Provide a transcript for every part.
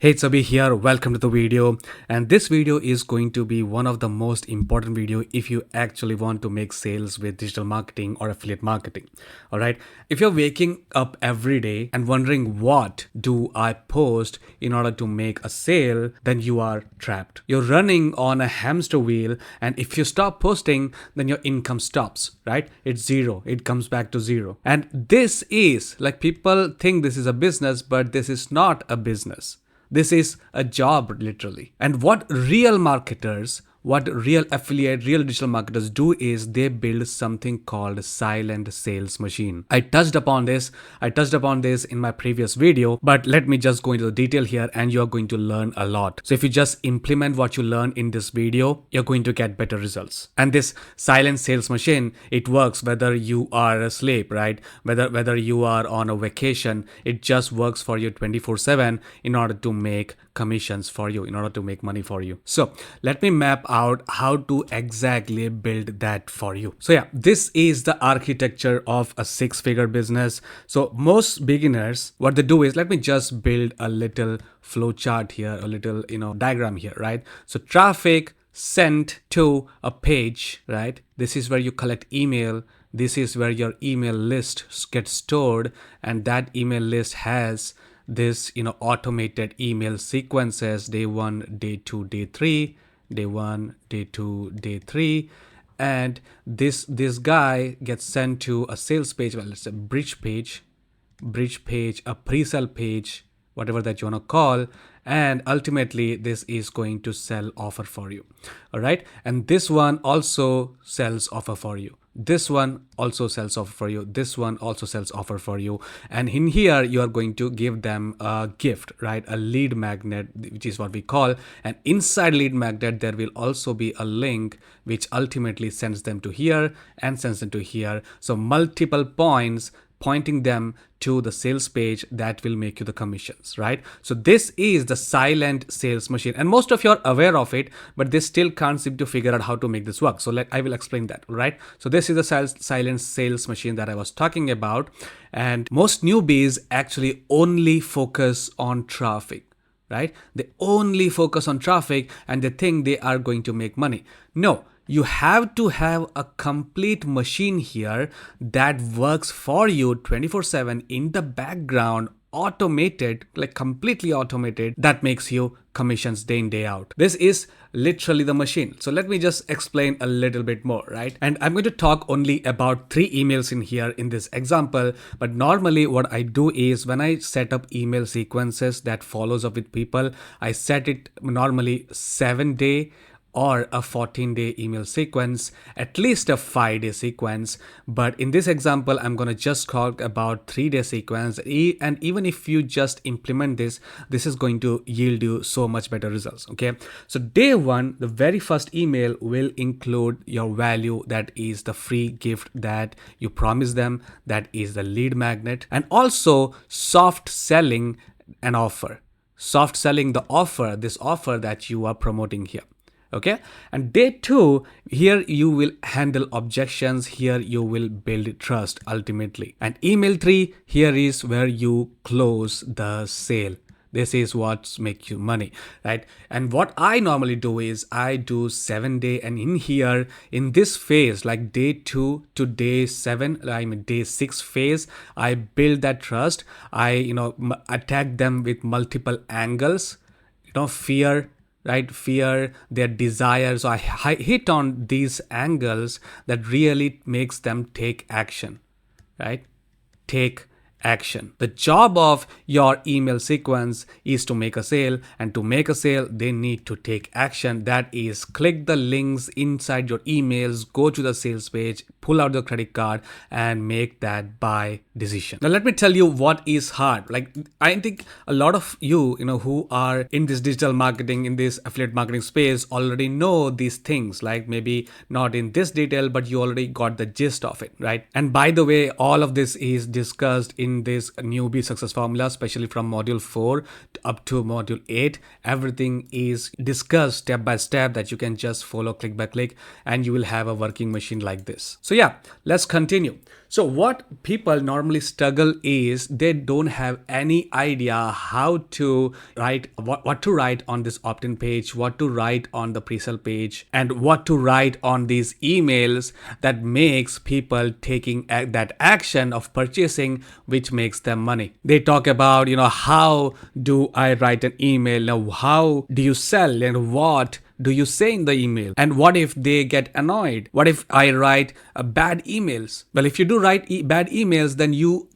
Hey, it's Abhi here. Welcome to the video. And this video is going to be one of the most important video if you actually want to make sales with digital marketing or affiliate marketing. All right. If you're waking up every day and wondering what do I post in order to make a sale, then you are trapped. You're running on a hamster wheel, and if you stop posting, then your income stops, right? It's zero. It comes back to zero. And this is like people think this is a business, but this is not a business. This is a job, literally. And what real marketers, what real affiliate, real digital marketers do is they build something called silent sales machine. I touched upon this in my previous video, but let me just go into the detail here and you're going to learn a lot. So if you just implement what you learn in this video, you're going to get better results. And this silent sales machine, it works whether you are asleep, right? Whether you are on a vacation, it just works for you 24/7 in order to make commissions for you, in order to make money for you. So let me map out how to exactly build that for you. So yeah, this is the architecture of a six-figure business. So most beginners, what they do is, let me just build a little flow chart here, a little diagram here, right? So traffic sent to a page, right? This is where you collect email. This is where your email list gets stored, and that email list has this automated email sequences: day 1, day 2, day 3, day 1, day 2, day 3. And this guy gets sent to a sales page, well, let's say bridge page, a pre-sale page, whatever that you want to call, and ultimately this is going to sell offer for you. All right, and this one also sells offer for you. This one also sells offer for you. This one also sells offer for you. And in here, you are going to give them a gift, right? A lead magnet, which is what we call. And inside lead magnet, there will also be a link which ultimately sends them to here and sends them to here. So multiple points pointing them to the sales page that will make you the commissions, right? So this is the silent sales machine, and most of you are aware of it, but they still can't seem to figure out how to make this work. So I will explain that, right? So this is the silent sales machine that I was talking about, and most newbies actually only focus on traffic, right? They only focus on traffic and they think they are going to make money. No, you have to have a complete machine here that works for you 24/7 in the background, automated, like completely automated, that makes you commissions day in, day out. This is literally the machine. So let me just explain a little bit more, right? And I'm going to talk only about 3 emails in here in this example. But normally what I do is, when I set up email sequences that follows up with people, I set it normally 7-day or a 14-day email sequence, at least a 5-day sequence. But in this example, I'm going to just talk about 3-day sequence. And even if you just implement this, this is going to yield you so much better results. Okay. So day 1, the very first email will include your value. That is the free gift that you promise them. That is the lead magnet, and also soft selling an offer, soft selling the offer, this offer that you are promoting here. Okay, and day 2, here you will handle objections, here you will build trust ultimately. And email 3, here is where you close the sale. This is what makes you money, right? And what I normally do is I do 7-day, and in here, in this phase, like day 2 to day 7, I mean day 6 phase, I build that trust. I attack them with multiple angles, fear, right? Fear, their desires. So I hit on these angles that really makes them take action, right? Take action. The job of your email sequence is to make a sale, and to make a sale, they need to take action. That is, click the links inside your emails, go to the sales page, pull out the credit card, and make that buy decision. Now let me tell you what is hard. Like, I think a lot of you who are in this digital marketing, in this affiliate marketing space, already know these things, like maybe not in this detail, but you already got the gist of it, right? And by the way, all of this is discussed in this newbie success formula, especially from module 4 up to module 8. Everything is discussed step by step that you can just follow click by click, and you will have a working machine like this. So yeah, let's continue. So what people normally struggle is they don't have any idea how to write, what to write on this opt-in page, what to write on the pre-sale page, and what to write on these emails that makes people taking that action of purchasing, which makes them money. They talk about, how do I write an email? Now, how do you sell, and what do you say in the email? And what if they get annoyed? What if I write bad emails? Well, if you do write bad emails, then you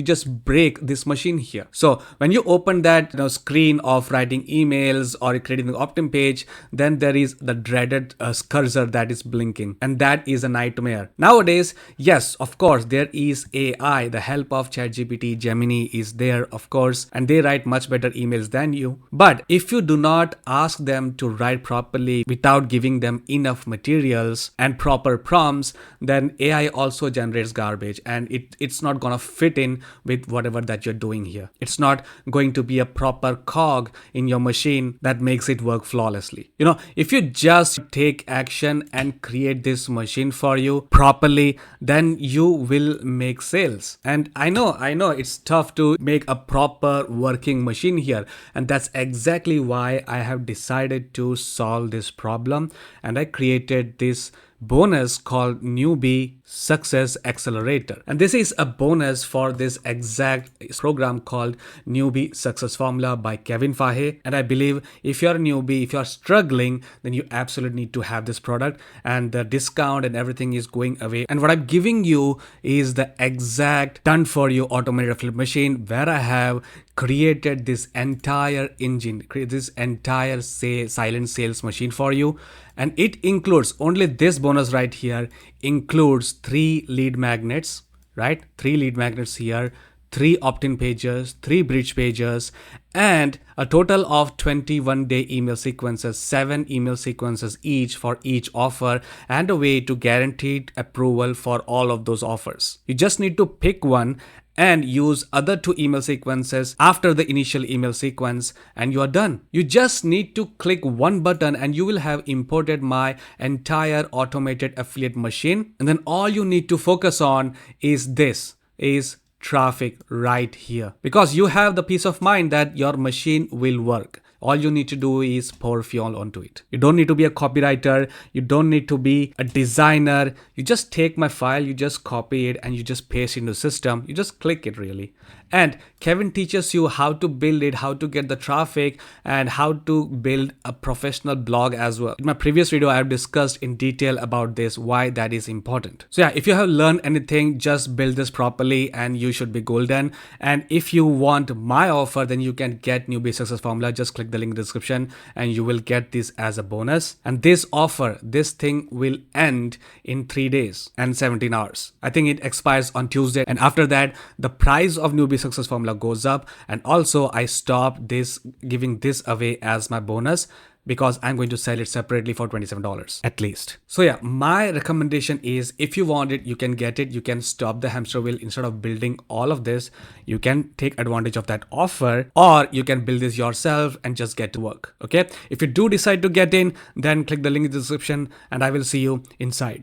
just break this machine here. So when you open that screen of writing emails or creating the opt-in page, then there is the dreaded cursor that is blinking, and that is a nightmare. Nowadays, yes, of course, there is AI. The help of ChatGPT, Gemini is there, of course, and they write much better emails than you. But if you do not ask them to write properly without giving them enough materials and proper prompts, then AI also generates garbage, and it's not gonna fit in with whatever that you're doing here. It's not going to be a proper cog in your machine that makes it work flawlessly. If you just take action and create this machine for you properly, then you will make sales. And I know it's tough to make a proper working machine here, and that's exactly why I have decided to solve this problem, and I created this bonus called Newbie Success Accelerator. And this is a bonus for this exact program called Newbie Success Formula by Kevin Fahey. And I believe if you're a newbie, if you're struggling, then you absolutely need to have this product, and the discount and everything is going away. And what I'm giving you is the exact done for you automated affiliate machine, where I have created this entire engine, create this entire silent sales machine for you. And it includes only this bonus right here, includes 3 lead magnets, right? 3 lead magnets here, 3 opt-in pages, 3 bridge pages, and a total of 21-day email sequences, 7 email sequences each for each offer, and a way to guaranteed approval for all of those offers. You just need to pick one and use other 2 email sequences after the initial email sequence, and you are done. You just need to click one button and you will have imported my entire automated affiliate machine. And then all you need to focus on is traffic right here, because you have the peace of mind that your machine will work. All you need to do is pour fuel onto it. You don't need to be a copywriter. You don't need to be a designer. You just take my file, you just copy it, and you just paste it in the system. You just click it really. And Kevin teaches you how to build it, how to get the traffic, and how to build a professional blog as well. In my previous video, I have discussed in detail about this, why that is important. So yeah, if you have learned anything, just build this properly and you should be golden. And if you want my offer, then you can get Newbie Success Formula. Just click the link in the description and you will get this as a bonus. And this offer, this thing will end in 3 days and 17 hours. I think it expires on Tuesday. And after that, the price of Newbie Success Formula goes up. And also I stopped giving this away as my bonus, because I'm going to sell it separately for $27 at least. So yeah, my recommendation is, if you want it, you can get it. You can stop the hamster wheel. Instead of building all of this, you can take advantage of that offer, or you can build this yourself and just get to work. Okay. If you do decide to get in, then click the link in the description and I will see you inside.